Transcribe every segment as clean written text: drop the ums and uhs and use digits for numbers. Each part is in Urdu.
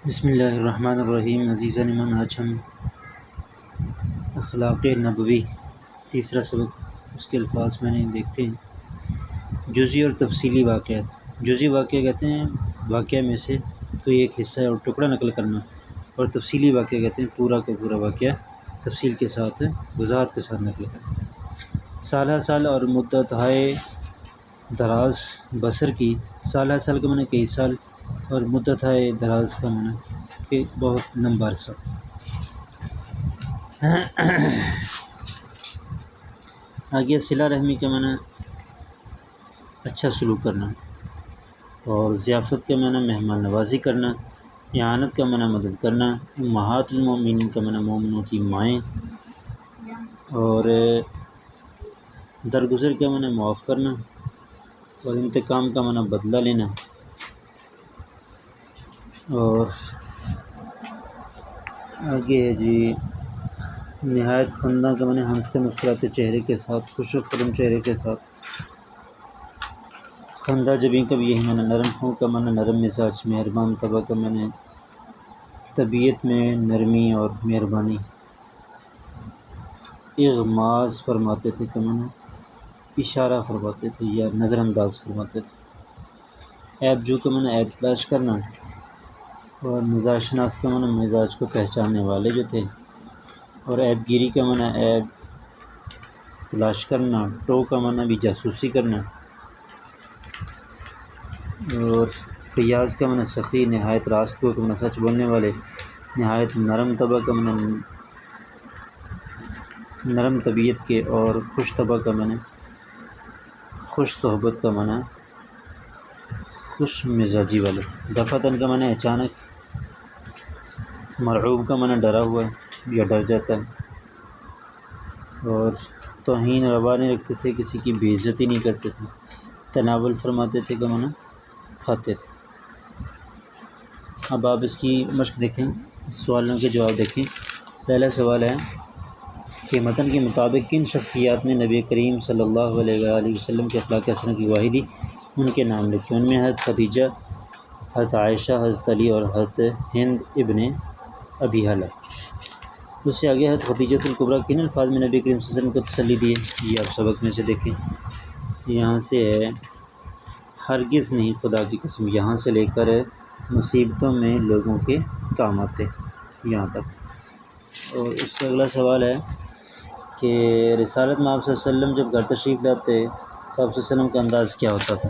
بسم اللہ الرحمن الرحیم۔ عزیزان ایمان، آج ہم اخلاق نبوی تیسرا سبق اس کے الفاظ میں نے دیکھتے ہیں۔ جزئی اور تفصیلی واقعات۔ جزئی واقعہ کہتے ہیں واقعہ میں سے کوئی ایک حصہ اور ٹکڑا نقل کرنا، اور تفصیلی واقعہ کہتے ہیں پورا کا پورا واقعہ تفصیل کے ساتھ وضاحت کے ساتھ نقل کرنا۔ سالہ سال اور مدت ہائے دراز بسر کی۔ سالہ سال کا معنی کئی سال، اور مدت ہائے دراز کا معنی کہ بہت لمبا عرصہ۔ آگے صلہ رحمی کا معنی اچھا سلوک کرنا، اور ضیافت کا معنی مہمان نوازی کرنا، اعانت کا معنی مدد کرنا، امہات المومنین کا معنی مومنوں کی مائیں، اور درگزر کا معنی معاف کرنا، اور انتقام کا معنی بدلہ لینا، اور آگے ہے جی نہایت خندہ کا معنی ہنستے مسکراتے چہرے کے ساتھ، خوش و خرم چہرے کے ساتھ۔ خندہ جبیں کا بھی یہی معنی۔ نرم خوں کا معنی نرم مزاج، مہربان طبع کا معنی طبیعت میں نرمی اور مہربانی۔ اغماز فرماتے تھے کا معنی اشارہ فرماتے تھے یا نظر انداز فرماتے تھے۔ عیب جو کا معنی عیب تلاش کرنا، اور مزاج شناس کا معنی مزاج کو پہچاننے والے جو تھے، اور عیب گیری کا معنی عیب تلاش کرنا، ٹو کا معنی بھی جاسوسی کرنا، اور فیاض کا معنی سخی، نہایت راست کو کا معنی سچ بولنے والے، نہایت نرم طبع کا معنی نرم طبیعت کے، اور خوش طبع کا معنی خوش صحبت کا معنی خوش مزاجی والے۔ دفعتاً کا معنی اچانک، مرعوب کا معنی ڈرا ہوا یا ڈر جاتا ہے، اور توہین روا نہیں رکھتے تھے، کسی کی بے عزتی نہیں کرتے تھے۔ تناول فرماتے تھے کا معنی کھاتے تھے۔ اب آپ اس کی مشق دیکھیں، سوالوں کے جواب دیکھیں۔ پہلا سوال ہے کہ متن کے مطابق کن شخصیات نے نبی کریم صلی اللہ علیہ وآلہ وسلم کے اخلاق حسنہ کی گواہی دی؟ ان کے نام لکھیں۔ ان میں حضرت خدیجہ، حضرت عائشہ، حضرت علی اور حضرت ہند ابن ابی حالہ۔ اس سے آگے حضرت خدیجۃ الکبریٰ کن الفاظ میں نبی کریم صلی اللہ علیہ وسلم کو تسلی دیے؟ یہ آپ سبق میں سے دیکھیں۔ یہاں سے ہے ہرگز نہیں، خدا کی قسم، یہاں سے لے کر مصیبتوں میں لوگوں کے کام آتے، یہاں تک۔ اور اس سے اگلا سوال ہے کہ رسالت میں آپ صلی اللہ علیہ وسلم جب گھر تشریف لاتے تو آپ صلی اللہ علیہ وسلم کا انداز کیا ہوتا تھا؟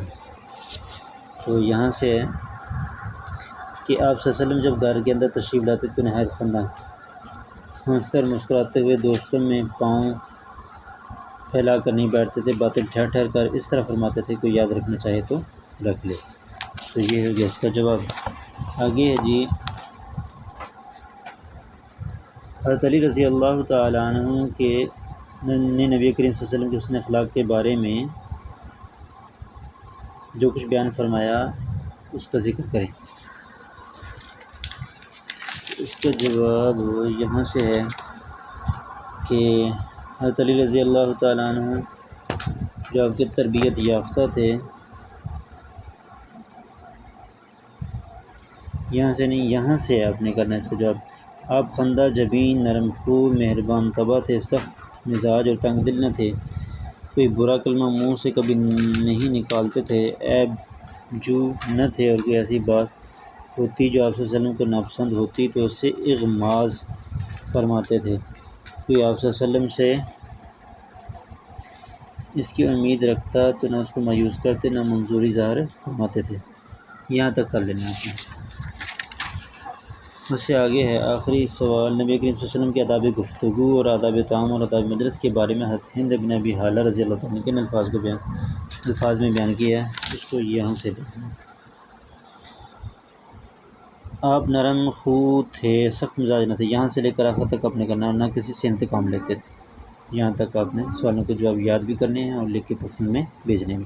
تو یہاں سے ہے کہ آپ صلی اللہ علیہ وسلم جب گھر کے اندر تشریف لاتے تو نہایت خندہ، ہنستے اور مسکراتے ہوئے ہوستوں میں پاؤں پھیلا کر نہیں بیٹھتے تھے، باتیں ٹھہر ٹھہر کر اس طرح فرماتے تھے، کوئی یاد رکھنا چاہے تو رکھ لے۔ تو یہ ہو گیا اس کا جواب۔ آگے ہے جی حضرت علی رضی اللہ تعالیٰ عنہ کے نے نبی کریم صلی اللہ علیہ وسلم کے حسن اخلاق کے بارے میں جو کچھ بیان فرمایا اس کا ذکر کریں۔ اس کا جواب یہاں سے ہے کہ حضرت علی رضی اللہ تعالیٰ عنہ جو آپ کے تربیت یافتہ تھے، یہاں سے نہیں، یہاں سے آپ نے کرنا ہے اس کا جواب۔ آپ خندہ جبین، نرم خو، مہربان طبع تھے، سخت مزاج اور تنگ دل نہ تھے، کوئی برا کلمہ منہ سے کبھی نہیں نکالتے تھے، عیب جو نہ تھے، اور کوئی ایسی بات ہوتی جو آپ صلی اللہ علیہ وسلم کو ناپسند ہوتی تو اس سے اغماز فرماتے تھے، کوئی آپ صلی اللہ علیہ وسلم سے اس کی امید رکھتا تو نہ اس کو مایوس کرتے، نہ منظوری ظاہر فرماتے تھے۔ یہاں تک کر لینا آپ نے۔ اس سے آگے ہے آخری سوال، نبی کریم صلی اللہ علیہ وسلم کے آداب گفتگو اور آداب طعام اور آداب مجلس کے بارے میں حضرت ہند ابن ابی حالہ رضی اللہ تعالیٰ عنہ کن الفاظ میں بیان کیا ہے؟ اس کو یہاں سے دیکھنا۔ آپ نرم خو تھے، سخت مزاج نہ تھے، یہاں سے لے کر آخر تک آپ نے کرنا، اور نہ کسی سے انتقام لیتے تھے۔ یہاں تک آپ نے سوالوں کے جواب یاد بھی کرنے ہیں اور لکھ کے پسند میں بھیجنے بھی۔